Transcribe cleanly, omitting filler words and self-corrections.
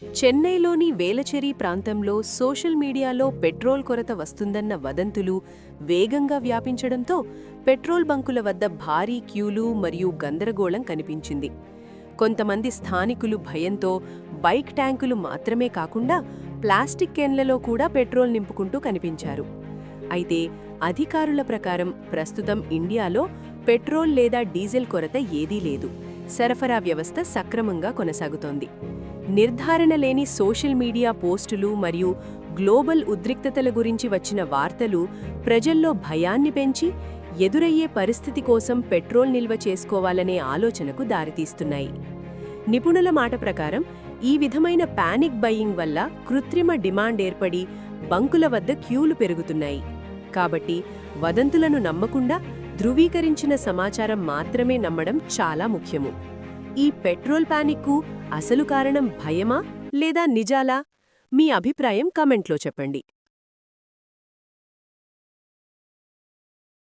చెన్నైలోని వేలచెరి ప్రాంతంలో సోషల్ మీడియాలో పెట్రోల్ కొరత వస్తుందన్న వదంతులు వేగంగా వ్యాపించడంతో పెట్రోల్ బంకుల వద్ద భారీ క్యూలు మరియు గందరగోళం కనిపించింది. కొంతమంది స్థానికులు భయంతో బైక్ ట్యాంకులు మాత్రమే కాకుండా ప్లాస్టిక్ క్యాన్లలో కూడా పెట్రోల్ నింపుకుంటూ కనిపించారు. అయితే అధికారుల ప్రకారం ప్రస్తుతం ఇండియాలో పెట్రోల్ లేదా డీజిల్ కొరత ఏదీ లేదు. సరఫరా వ్యవస్థ సక్రమంగా కొనసాగుతోంది. నిర్ధారణ లేని సోషల్ మీడియా పోస్టులు మరియు గ్లోబల్ ఉద్రిక్తతల గురించి వచ్చిన వార్తలు ప్రజల్లో భయాన్ని పెంచి ఎదురయ్యే పరిస్థితి కోసం పెట్రోల్ నిల్వ చేసుకోవాలనే ఆలోచనకు దారితీస్తున్నాయి. నిపుణుల మాట ప్రకారం ఈ విధమైన పానిక్ బయింగ్ వల్ల కృత్రిమ డిమాండ్ ఏర్పడి బంకుల వద్ద క్యూలు పెరుగుతున్నాయి. కాబట్టి వదంతులను నమ్మకుండా ధృవీకరించిన సమాచారం మాత్రమే నమ్మడం చాలా ముఖ్యము. ఈ పెట్రోల్ పానిక్కు అసలు కారణం భయమా లేదా నిజాలా? మీ అభిప్రాయం కామెంట్లో చెప్పండి.